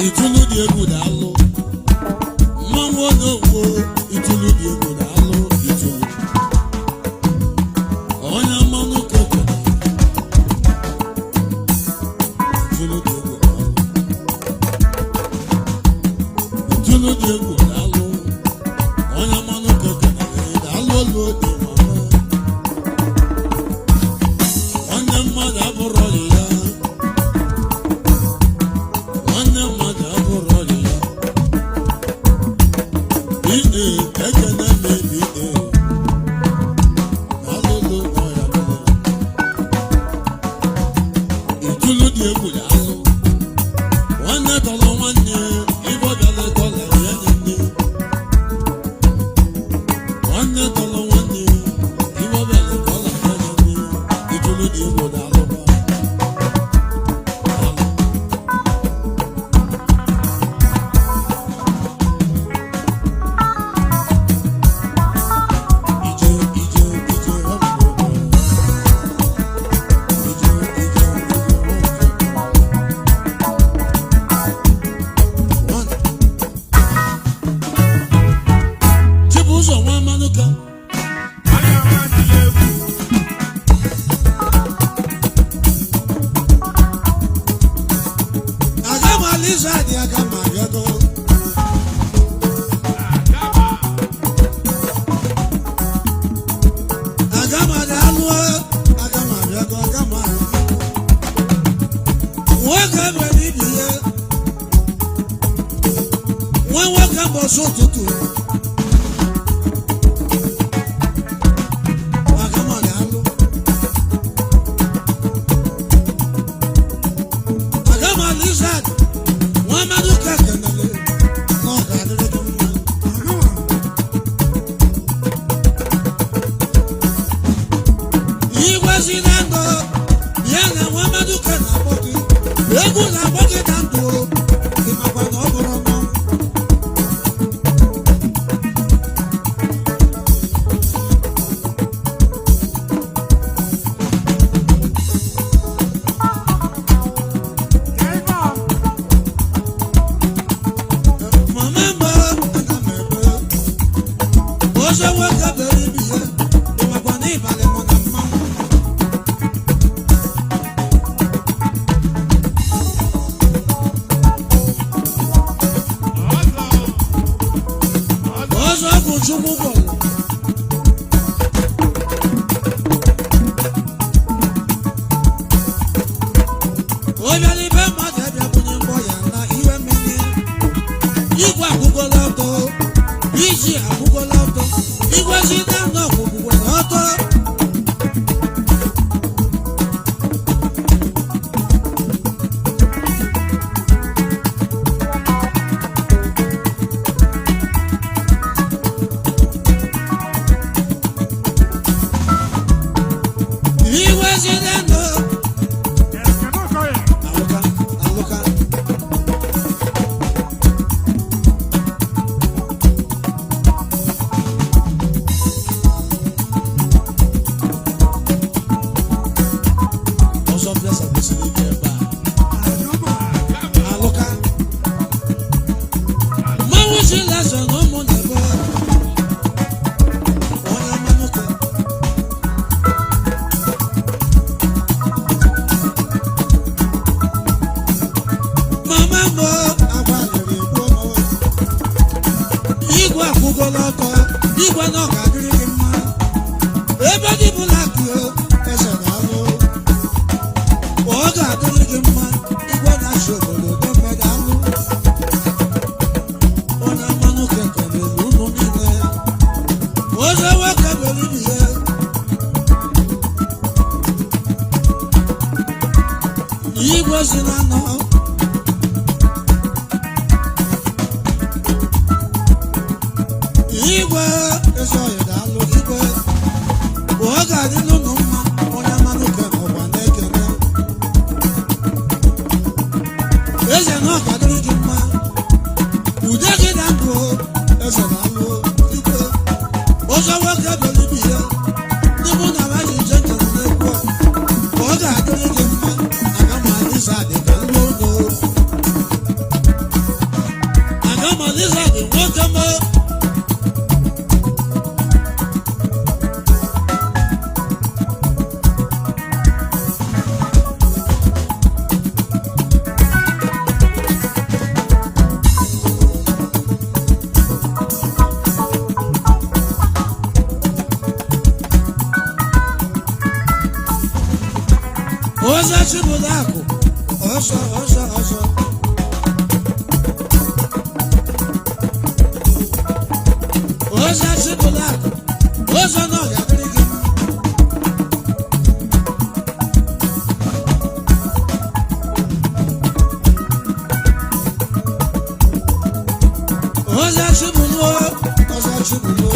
Itulu di egwu daalụ chibulaku ọsọ ọsọ ọsọ ọsọ chibulaku ọsọ náà yàgbé gị ọsọ chibulu ọsọ chibulu.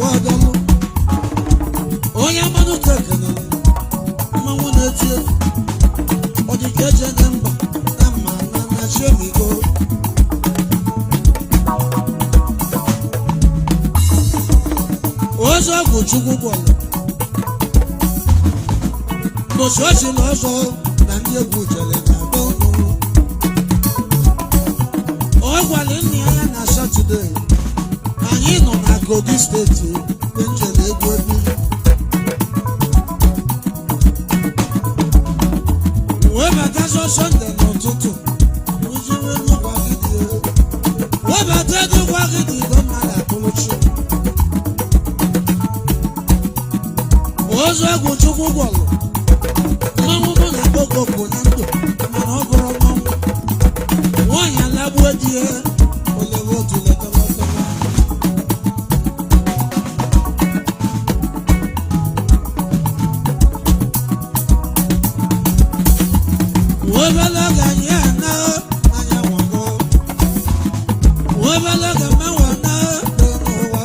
ọdọlụ onye mmanụ tekenere mmanwụ na-eti egwu ọ dị ka eje na mba na mma na chiemigo ọzọ bụ chukwu gwọrọ mbochi ochi na ọzọ na ndị egwu jere na be ụnụ ọ gwara nna ya na Satọde anyị nọ na Kogi steeti mgbe njere egwu egwu wee bata Sọnde n'ụtụtụ ujiri n'ụkwagidi wee bata ego ụkwagidi igwe mmadụ akpụrụchi ọzọ egwu chukwu gwọrọ mmanwụ mụ na okoko na ndụ mana ọ bụrụ mmanwụ nwaanyị alagbuo di ya olewe otu letalọtala webele oge anyị ana anya nwago webele oge mmanwụ ana n'ụwa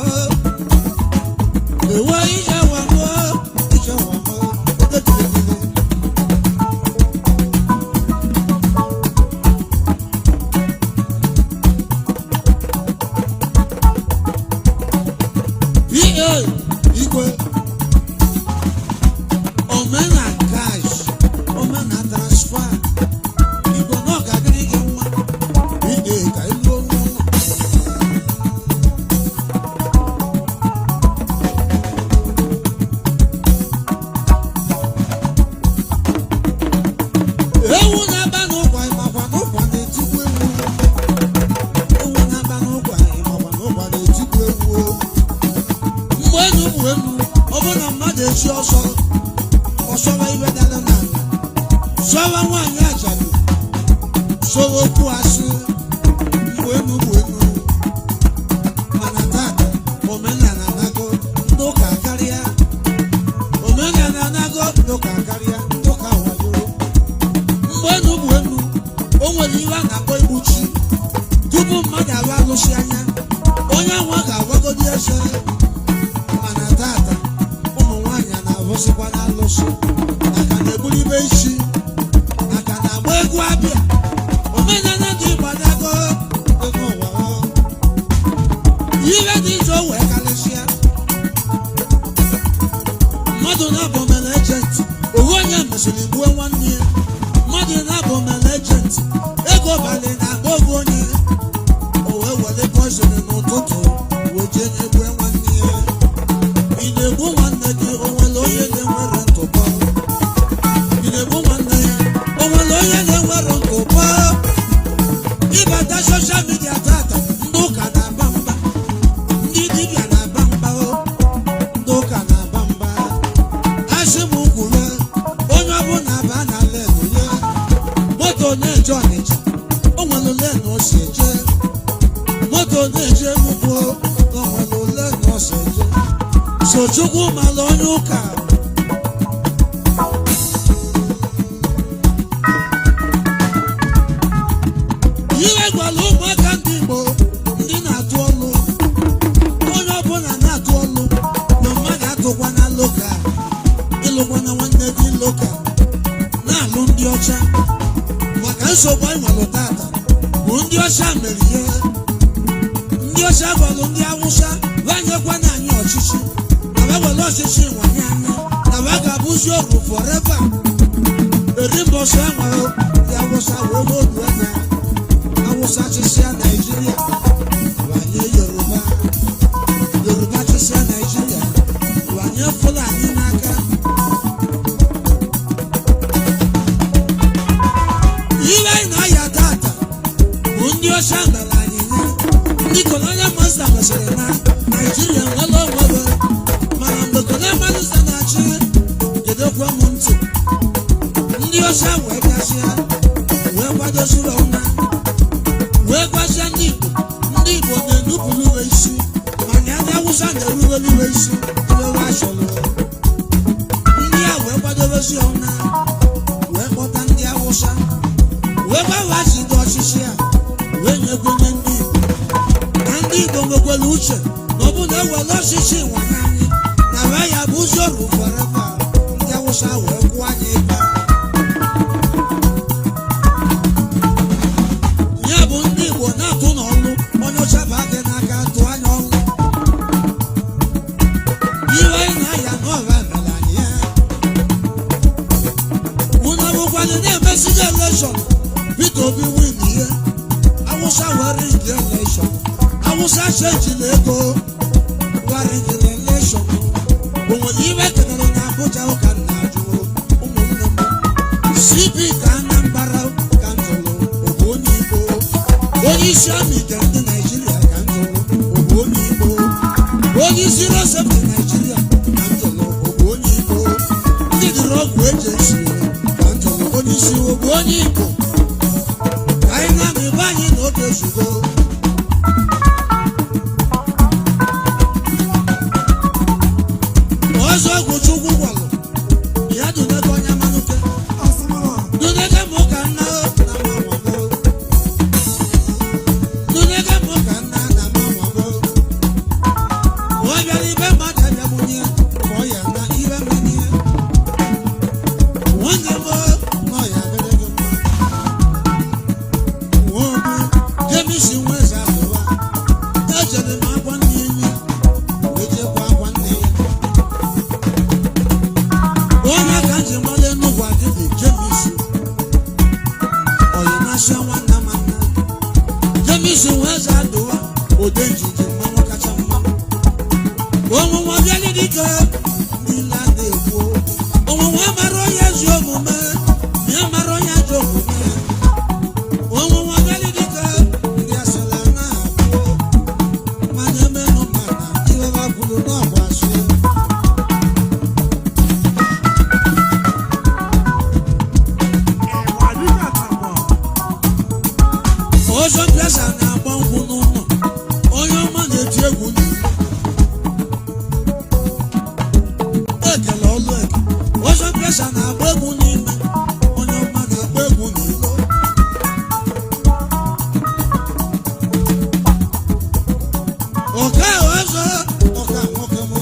ewe ije wago ije wago edekirikiri igwe omena cash omena transfer igwe na ọ ga-adịrị gị mma ide ka ilu onwe ụlọ ewu na-aba n'ụkwa ịmakwa n'ụkwa na-etikwu ewu na-aba n'ụkwa ịmakwa n'ụkwa na-etikwu ewu mgbe enu bụ enu ọ bụ na mmadụ echi ọsọ ọsọwa ibe dara n'ala sọwa nwaanyị ajadu sowa okwu asị mgbe enu bụ enu mana tata omenala anago ndị ụka karịa omenala anago ndị ụka karịa ndị ụka wadoro mgbe enu bụ enu o nwere ihe a na-akpọ igbuchi tupu mmadụ arụ alụsị anya onye nwa ga-agwagodi eze mana tata ụmụ nwaanyị na-abụsịkwa n'alụsị aka na-ebuli ibe isi aka na-agba egwu abịa omenala dị gbadago ego ụwa ihe dị iche o wee karịsịa mmadụ na-abụ mere ejenti owu onye mesịrị gbuo nwanne ya mmadụ na-abụ mere ejenti ego balị na-agba oge onye o wee were poizin n'ụtụtụ wee jee na-egbue nwanne ya ị na-egbu nwanne gị o nwere onye na-enwere ntụpọ ị na-egbu nwanne ya o nwere onye na-enwere ntụpọ ịbata soshal midia tata ndị ụka na-aba mba ndị dibịa na-aba mba ndị ụka na-aba mba asị m kwuru onye ọbụla aba na lenu ya moto na-eje Ọnịcha o nwere lenu o si eje moto na-eje Enugu o nwere lenu o si eje so Chukwu mara onye ụka ihe gwara ụmụaka ndị Igbo ndị na-atụ ọlụ onye ọbụla na-atụ ọlụ na mmadụ atụkwana loka ịlụkwana nwanne gị loka na-alụ ndị ọcha maka nsogbu anyị nwere tata bụ ndị ọcha mere ihe ndị ọcha gwalụ ndị Awụsa banyekwana anyị ọchịchị na wewere ọchịchị nwanye anya na wa ga-abụzi oru forever eri mbọsị enwere ndị Awụsa wee n'odu anya Awụsa chịsịa Naijiria wanye Yoruba Yoruba chịsịa Naijiria wanye Fulani n'aka ihe anyị na-aya tata bụ ndị ọcha mere anyị nye ndị kolonial master mesịrị na Naijiria nwere onwere mana mgbe kolonial master na-achị gedekwa m ntị ndị ọcha wee bịasịa wee kwadoziri ọna wee gwazia ndị Igbo na-enupụrụ uwe isi mana ndị Awụsa na-erubere uwe isi ebewe achọrọ ndị a wee kwadobezi ọna wee kpọta ndị Awụsa wee gbaghachide ọchịchị a wee nyekwenye ndị Igbo na ndị Igbo nwekwara uche n'ọbụ na-ewere osisi nwanye anyị na be ya bụ zoro forever ndị Awụsa wee kwụọ anyị ịba ya bụ ndị Igbo na-atụ n'ọlụ onye ọcha bụ adị n'aka tụ anya ọlụ iwe anyị na-aya n'ọha mere anyị ya unu abụkwadị na-emesidi elekshọn Peter Obi win ihe Awụsa were igi elekshọn Awụsa chejila ego were igi elekshọn o nwere iwe kenere na Abuja ụka nna ajụ ụmụnne m CP ka Anambra ka ntụrụ ọbụ onye Igbo onye isi amị nke ndị Naijiria ka ntụrụ ọbụ onye Igbo onye isi Rosebti Naijiria ka ntụrụ ọbụ onye Igbo ndị dịrị ọgwụ eji esi ka ntụrụ onye isi ọbụ onye Igbo anyị na-amị be anyị n'oge ozugbo ọzọ ọgwụ Chukwu gwalụ ya dunega onye manụke dunega m ka nna na mamago dunega m ka nna na mamago ọ bịara ibe mmadụ abịagbunye ka ọ ya na ibe mmanye nwanne m nọ ya dịrị gị mma nwobi jemisi nweze atụwa ejere m akwa nne enyi ejekwa akwa nne ya onye ka nji male n'ụgwọ adịghị Jemisi oyinasị nwanna manna Jemisi nweze adụwa ode njiji mmanwụ kacha mma ọnwụnwa bịali dike niile a na-ekwu ọnwụnwa mara onye ezi omume ya mara onye ajọ omume ọnwụnwa bịali dike ndị asịla na-abụ mana emenụ mana iweba kwuru n'ọgwụ asị ọzọ plesa na-agba nkwụ n'ụlọ onye ọma na-eti egwu n'ilo ekele ọlụ eke ọzọ plesa na-agba egwu n'ime onye ọma na-agba egwu n'ilo ọka ọzọ ọka nwoke m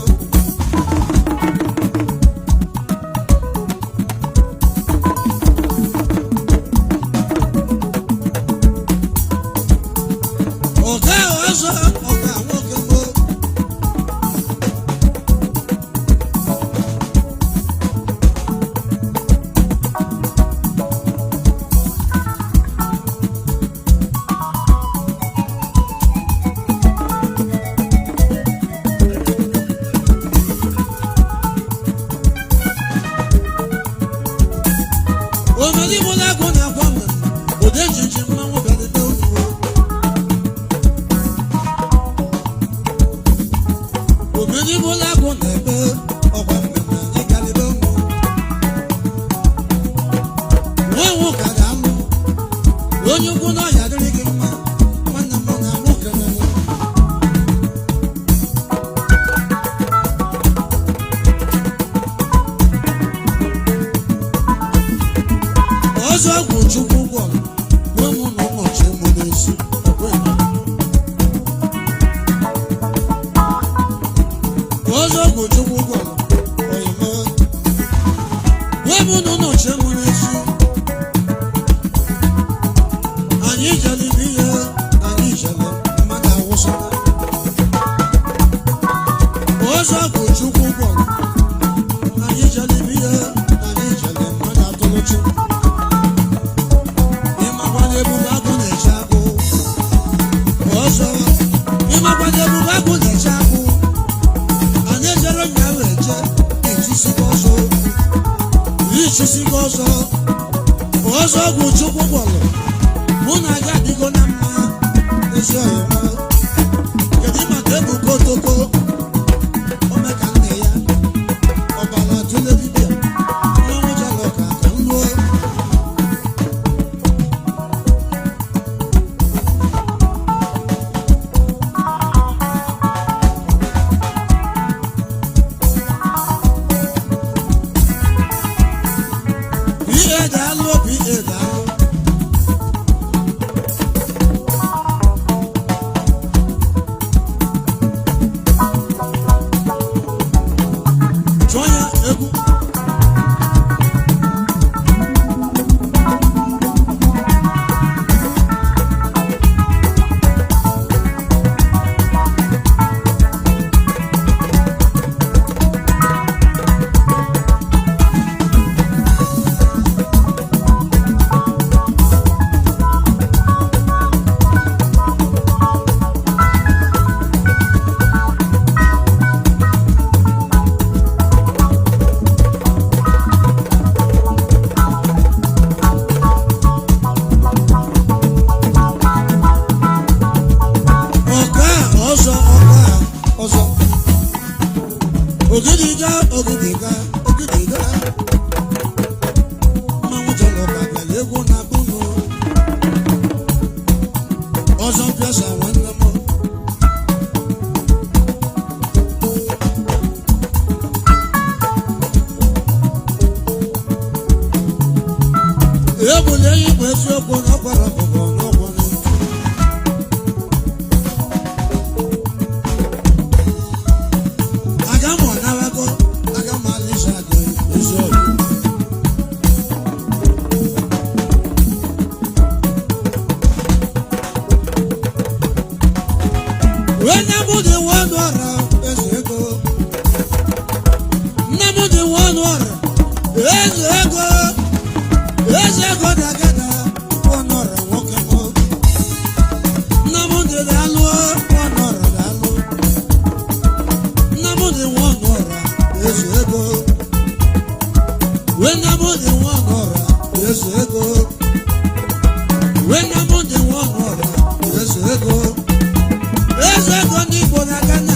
ọka ọzọ ọka nwoke m omenigbola agụ na-akwa mma ode njiji mmanwụ bịalite oluwo omenigbola agụ na-ebe ọkwa mmemme anyị karịrị ụmụ nwanwụ ka ga-alụ onye ukwu na ọya dịrị gị mma nwanne m na amụ kelele ọzọ ọgwụ Chukwu gwọrọ nwe mụ na ụbọchị mụ n'ezi ọzọ ọgwụ Chukwu gwọrọ oyime nwe mụ na ụbọchị mụ n'ezi anyị jere ibe ihe anyị jere mmadụ Awụsa ọzọ ọgwụ Chukwu gwọrọ anyị jere ibe ihe anyị jere mmadụ atụrụchi ịmakwana ebube agụ na-eche agụ ọzọ ịmakwana ebube agụ na-eche agụ anyị ejere nya wee je ichisigo ọzọ ọzọ ọgwụ Chukwu gwọrọ mụ na gị adịgo na mma ezi oyima kedu maka ebubo otoko omeka nne ya ọbara tụle dibịa mmanwụ jere ka ka m luo PA daalụ PA daalụ Ogidiga, ogidiga, ogidiga. Mmanwụ chọrọ ka bịara egwu na-abụ nụ. Ọzọ mpịasa nwanne m. Ebule igwe eziokwu n'ọkwara ọkụkọ n'ọkwọ n'otu. Aga m ọnarago, aga m alịsa gị eziokwu. Onye mụ dị nwanụ ọra eze ego. Nne m dị nwanụ ọra eze ego. Eze ego dagada ọnọrọ nwoke m. Nne m dị dalụ ọnọrọ dalụ. Nne m dị nwanụ ọra eze ego. Nne m dị nwanụ ọra eze ego. Nne m dị nwanụ ọra eze ego. Eze ego ndị Igbo na Ghana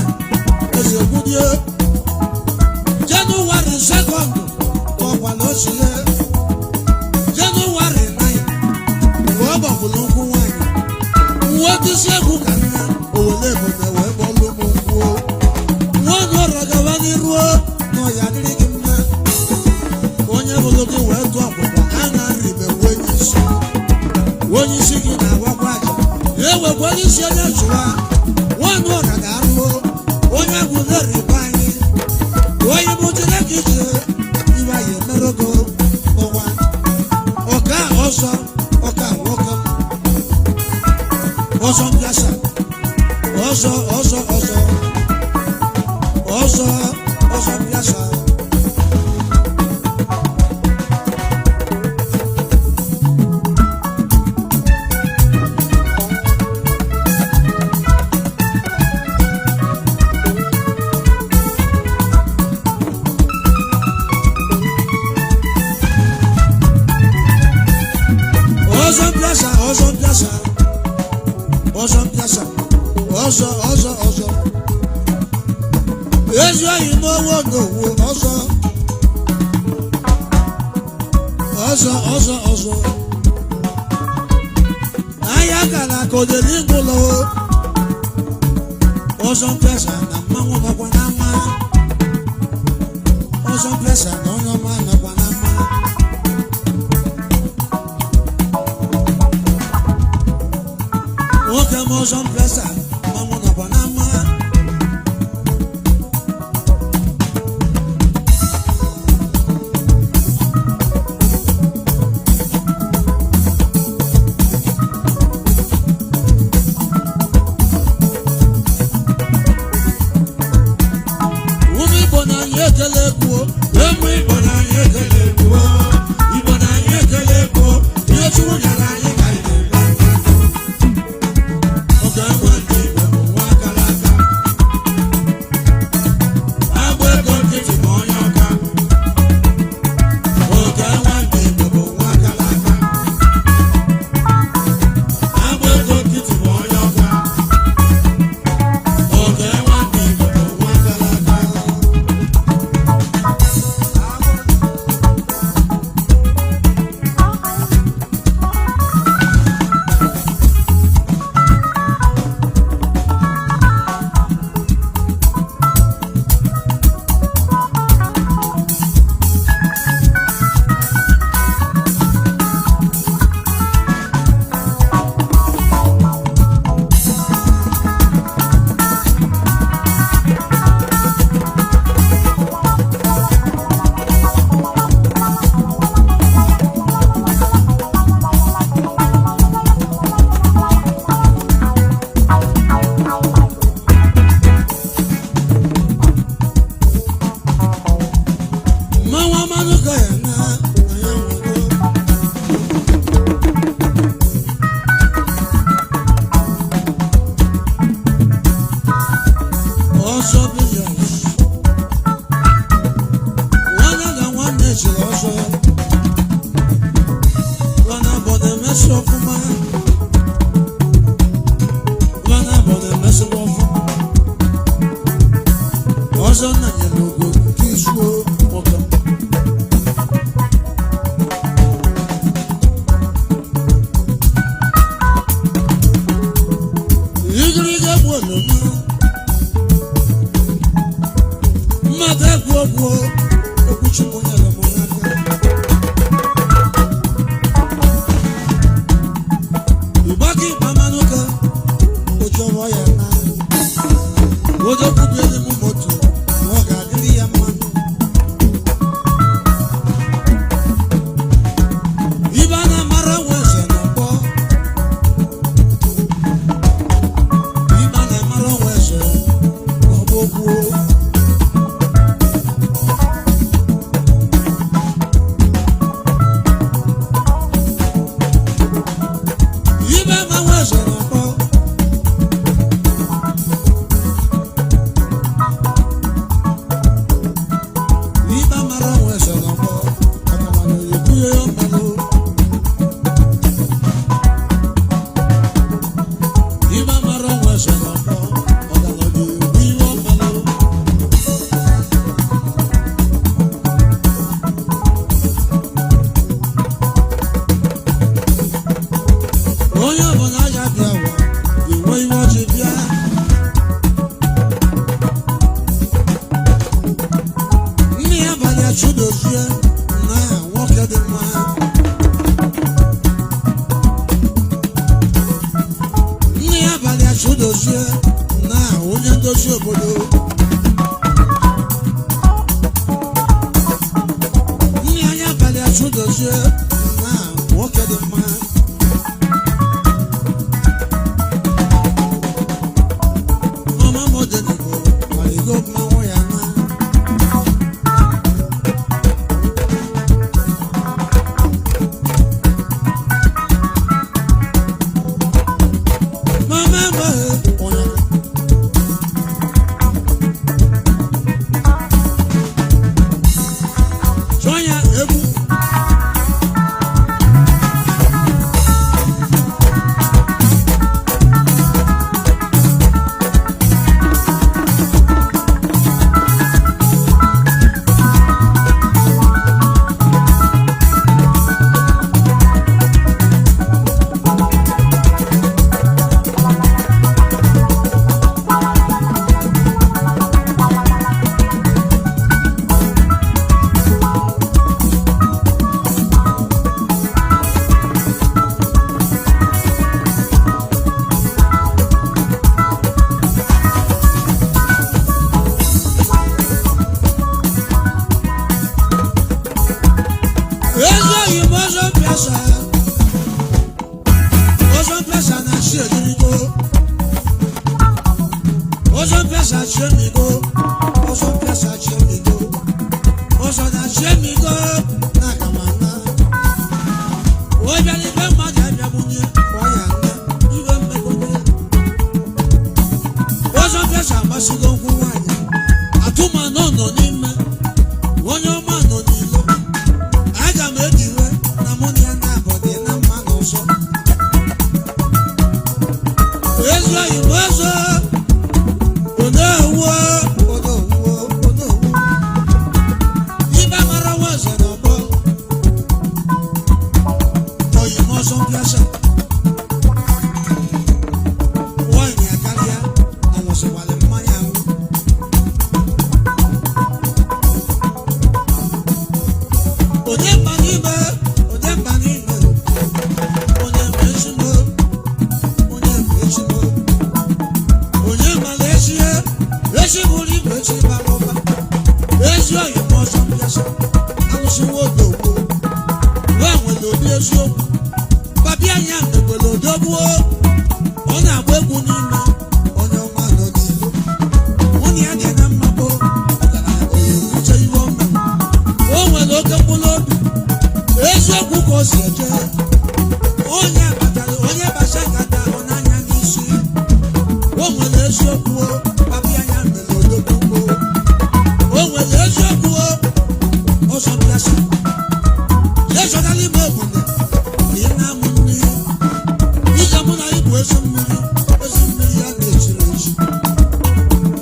eze gwudie. Jenụwarị 2nd ọkwala ochie. Jenụwarị 9 ka ọ gbapụrụ nkwụ nwaanyị. Nwoke isi egwu ka nna Owele Ebonyi wee gbọlụ m nkwụ. Nwaanyị ọrọ gawa n'iruo na ọya dịrị gị mma. Onye bụrụ gị wee tụọ ọkpụkpọ a na-arịbe onye isi gị na-awakwa aja. Ewekwa onye isi onye chụwa. Nwaanyị ọra ga-alụ onye agwụ na-eribe anyị. Onye mụtara ka ije iwe anyị emerogo ụwa. Ọka ọzọ ọka nwoke m. Ọzọ mbịasa ọzọ ọzọ ọzọ ọzọ ọzọ mbịasa. Ọzọ mbịasa ọzọ mbịasa ọzọ mbịasa ọzọ ọzọ ọzọ. Ezi oyi n'owo n'owo ọzọ ọzọ ọzọ ọzọ. Ahịa gara ka odeli ngụlọ. Ọzọ mbịasa na mmanwụ nọkwa na mma. Ọzọ mbịasa na onye ọma nọkwa na mma. Nwoke m ọzọ mbịasa mmanwụ nọkwa na mma. Ụmụ Igbo na anyị ekele egwu. Ụmụ Igbo na anyị ekele egwu. Igbo na anyị ekele egwu. Ihe Chukwu nyere anyị ka anyị na-eme. Oge nwe ndị Igbo bụ nwa akara aka. Agba ego nkịtị ma onye ọka. Oge nwe ndị Igbo bụ nwa akara aka. Agba ego nkịtị ma onye ọka. Oge nwe ndị Igbo bụ nwa akara aka. logo kisuo moto. Igriga bueno mata guoguo okuchi monya la monaka. Ibaki pamanuka ojo moya na ojo kubele mu moto moga giri ya manu. Ibana mara wese na po ibana mara wese oboguo.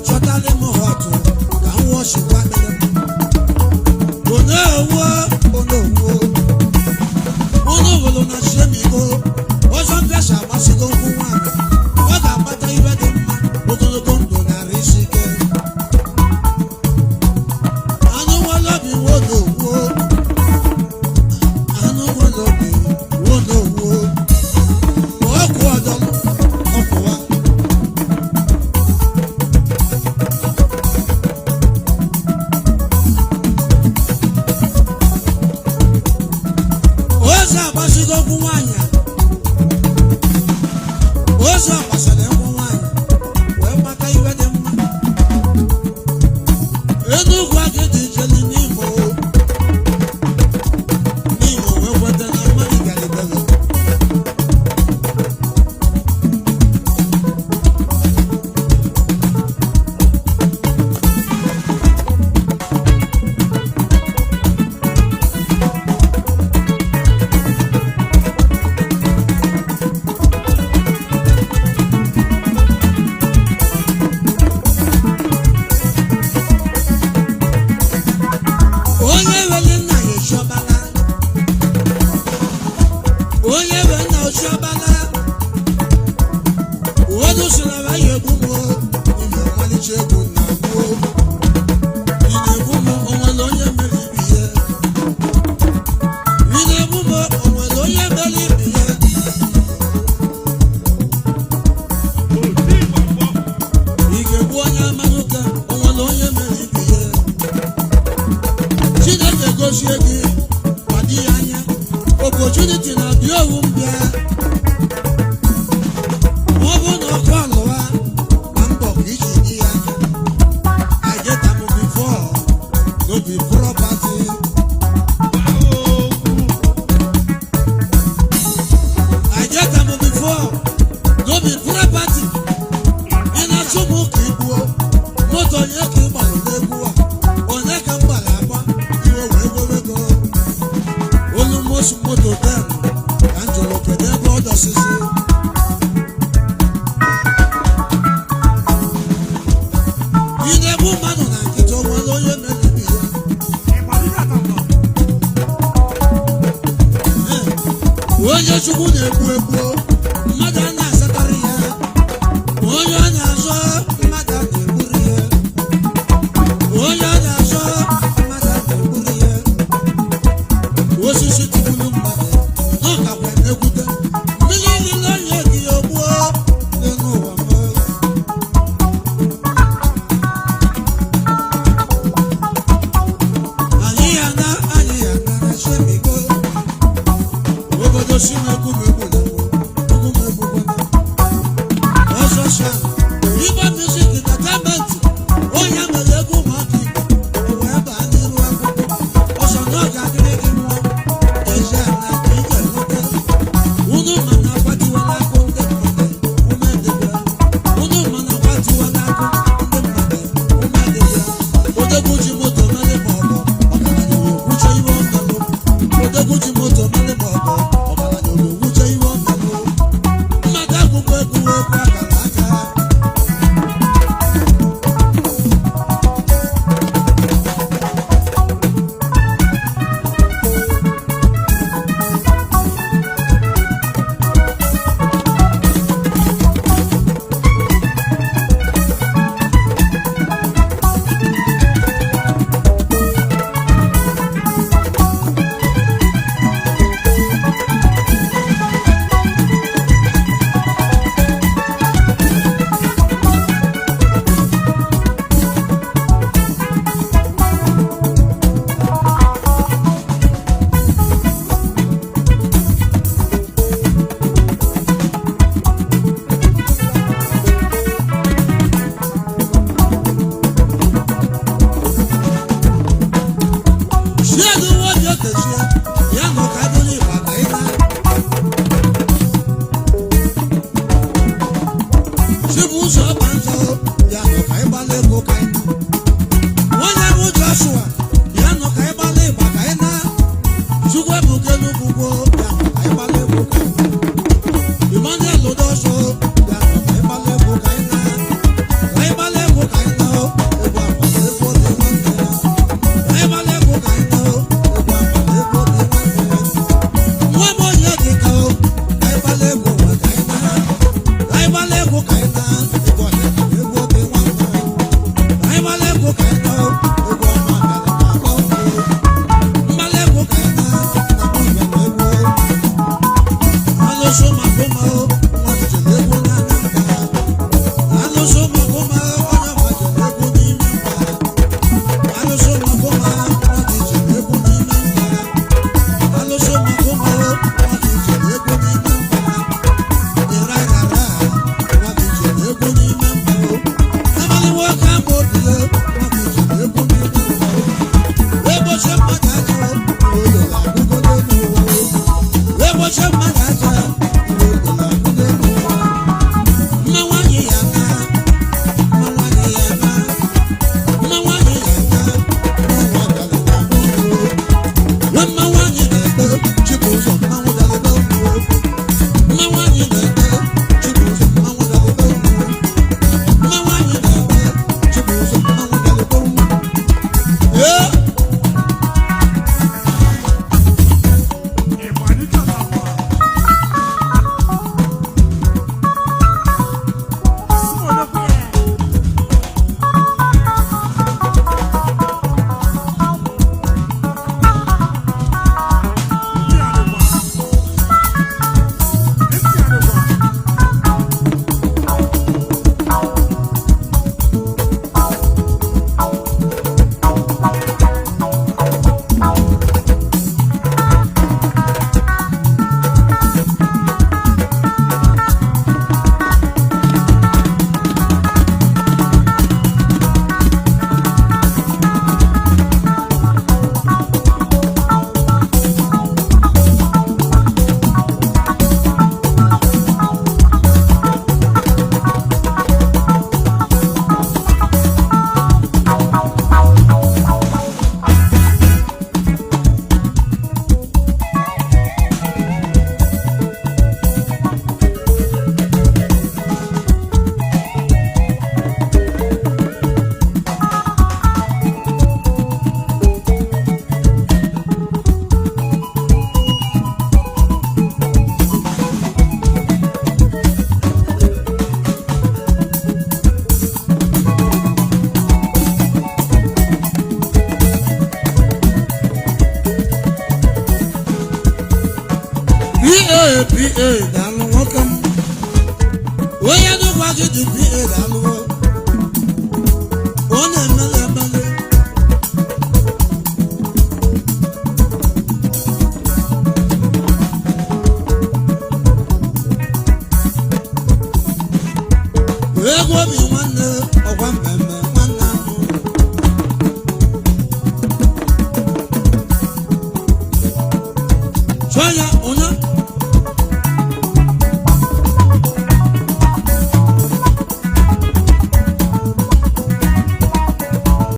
Chotale mo hotu, ka nwo shikwa PA daalụ nwoke m onye dụkwa gị dị PA daalụ ọ na-emele